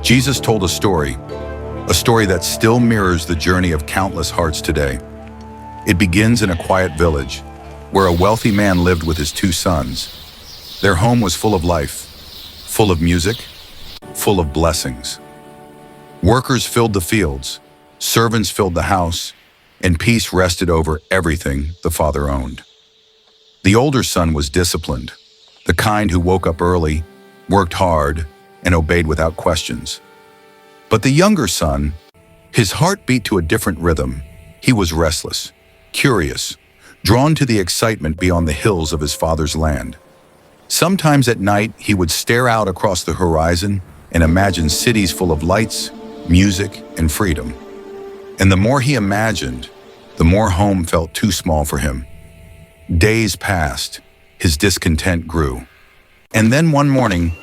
Jesus told a story that still mirrors the journey of countless hearts today. It begins in a quiet village, where a wealthy man lived with his two sons. Their home was full of life, full of music, full of blessings. Workers filled the fields, servants filled the house, and peace rested over everything the father owned. The older son was disciplined, the kind who woke up early, worked hard, and obeyed without questions. But the younger son, his heart beat to a different rhythm. He was restless, curious, drawn to the excitement beyond the hills of his father's land. Sometimes at night, he would stare out across the horizon and imagine cities full of lights, music, and freedom. And the more he imagined, the more home felt too small for him. Days passed, his discontent grew. And then one morning,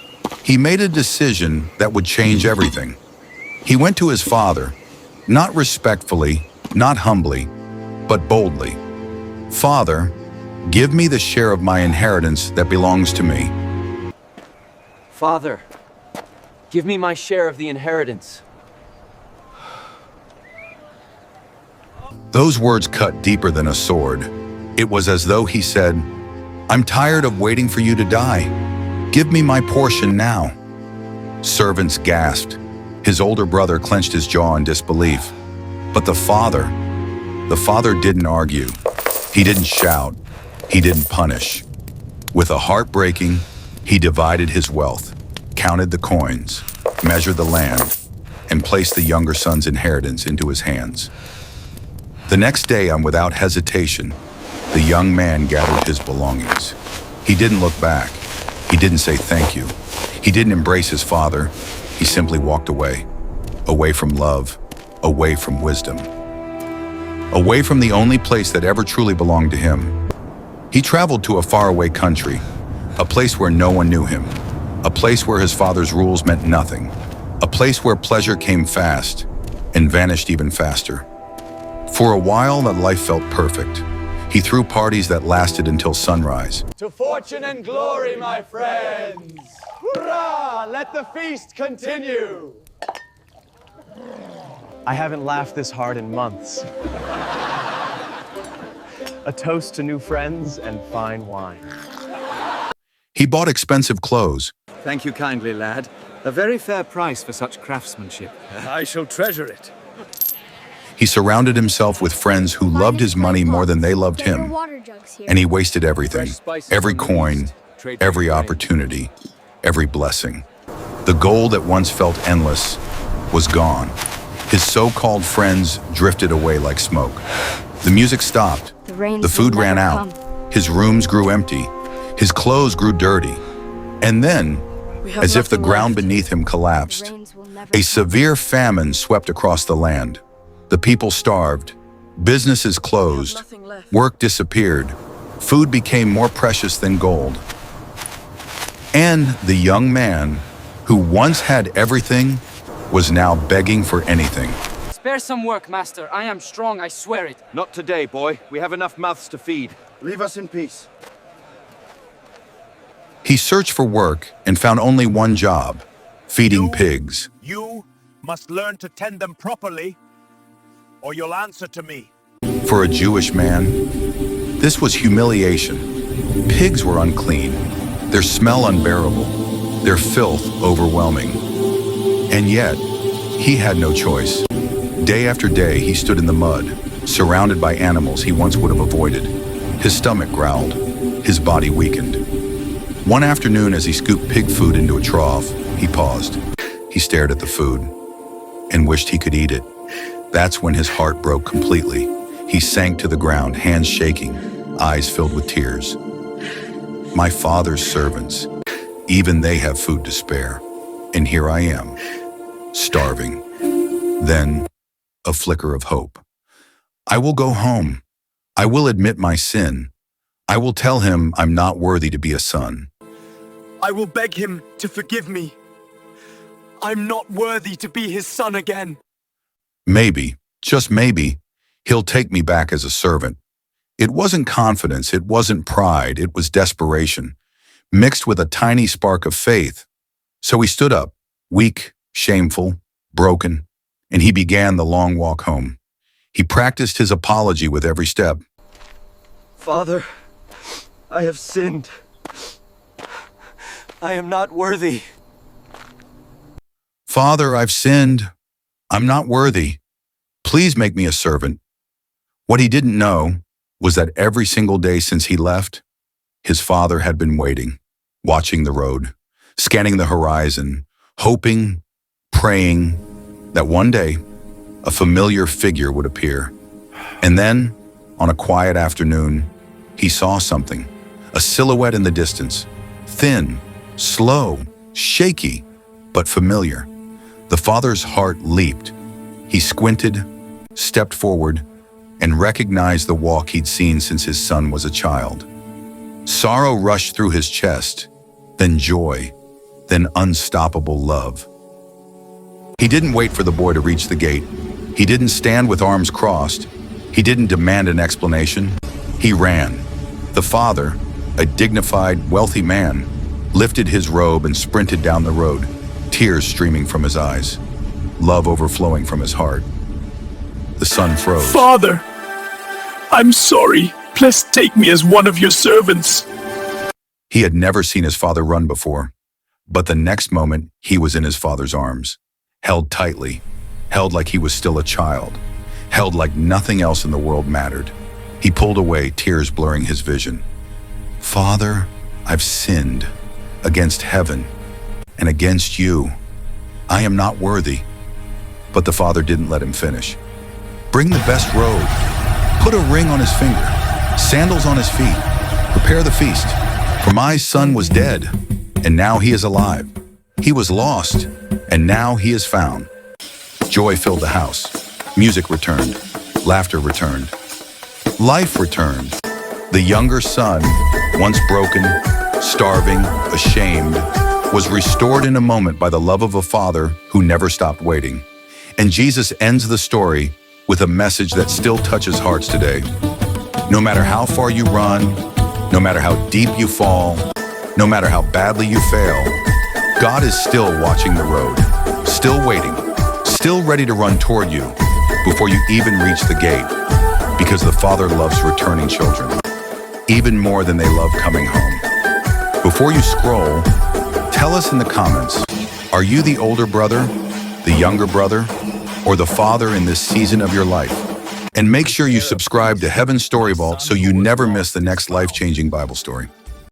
he made a decision that would change everything. He went to his father, not respectfully, not humbly, but boldly. "Father, give me the share of my inheritance that belongs to me." Father, give me my share of the inheritance. Those words cut deeper than a sword. It was as though he said, "I'm tired of waiting for you to die. Give me my portion now." Servants gasped. His older brother clenched his jaw in disbelief. But the father didn't argue. He didn't shout. He didn't punish. With a heart breaking, he divided his wealth, counted the coins, measured the land, and placed the younger son's inheritance into his hands. The next day, and without hesitation, the young man gathered his belongings. He didn't look back. He didn't say thank you. He didn't embrace his father. He simply walked away. Away from love, away from wisdom. Away from the only place that ever truly belonged to him. He traveled to a faraway country, a place where no one knew him, a place where his father's rules meant nothing, a place where pleasure came fast and vanished even faster. For a while, that life felt perfect. He threw parties that lasted until sunrise. To fortune and glory, my friends! Hurrah! Let the feast continue! I haven't laughed this hard in months. A toast to new friends and fine wine. He bought expensive clothes. Thank you kindly, lad. A very fair price for such craftsmanship. I shall treasure it. He surrounded himself with friends who loved his money more than they loved him. And he wasted everything, every coin, every opportunity, every blessing. The gold that once felt endless was gone. His so-called friends drifted away like smoke. The music stopped. The food ran out. His rooms grew empty. His clothes grew dirty. And then, as if the ground beneath him collapsed, a severe famine swept across the land. The people starved. Businesses closed. Work disappeared. Food became more precious than gold. And the young man, who once had everything, was now begging for anything. Spare some work, master. I am strong, I swear it. Not today, boy. We have enough mouths to feed. Leave us in peace. He searched for work and found only one job, feeding pigs. You must learn to tend them properly, or you'll answer to me. For a Jewish man, this was humiliation. Pigs were unclean, their smell unbearable, their filth overwhelming. And yet, he had no choice. Day after day, he stood in the mud, surrounded by animals he once would have avoided. His stomach growled, his body weakened. One afternoon, as he scooped pig food into a trough, he paused. He stared at the food and wished he could eat it. That's when his heart broke completely. He sank to the ground, hands shaking, eyes filled with tears. My father's servants, even they have food to spare. And here I am, starving. Then, a flicker of hope. I will go home. I will admit my sin. I will tell him I'm not worthy to be a son. I will beg him to forgive me. I'm not worthy to be his son again. Maybe, just maybe, he'll take me back as a servant. It wasn't confidence, it wasn't pride, it was desperation, mixed with a tiny spark of faith. So he stood up, weak, shameful, broken, and he began the long walk home. He practiced his apology with every step. Father, I have sinned. I am not worthy. Father, I've sinned. I'm not worthy. Please make me a servant. What he didn't know was that every single day since he left, his father had been waiting, watching the road, scanning the horizon, hoping, praying that one day a familiar figure would appear. And then, on a quiet afternoon, he saw something, a silhouette in the distance, thin, slow, shaky, but familiar. The father's heart leaped. He squinted, stepped forward, and recognized the walk he'd seen since his son was a child. Sorrow rushed through his chest, then joy, then unstoppable love. He didn't wait for the boy to reach the gate. He didn't stand with arms crossed. He didn't demand an explanation. He ran. The father, a dignified, wealthy man, lifted his robe and sprinted down the road, tears streaming from his eyes, love overflowing from his heart. The son froze. Father, I'm sorry. Please take me as one of your servants. He had never seen his father run before, but the next moment he was in his father's arms, held tightly, held like he was still a child, held like nothing else in the world mattered. He pulled away, tears blurring his vision. Father, I've sinned against heaven and against you. I am not worthy. But the father didn't let him finish. Bring the best robe, put a ring on his finger, sandals on his feet, prepare the feast. For my son was dead, and now he is alive. He was lost, and now he is found. Joy filled the house. Music returned. Laughter returned. Life returned. The younger son, once broken, starving, ashamed, was restored in a moment by the love of a father who never stopped waiting. And Jesus ends the story with a message that still touches hearts today. No matter how far you run, no matter how deep you fall, no matter how badly you fail, God is still watching the road, still waiting, still ready to run toward you before you even reach the gate, because the Father loves returning children, even more than they love coming home. Before you scroll, tell us in the comments, are you the older brother, the younger brother, or the father in this season of your life? And make sure you subscribe to Heaven's Story Vault so you never miss the next life-changing Bible story.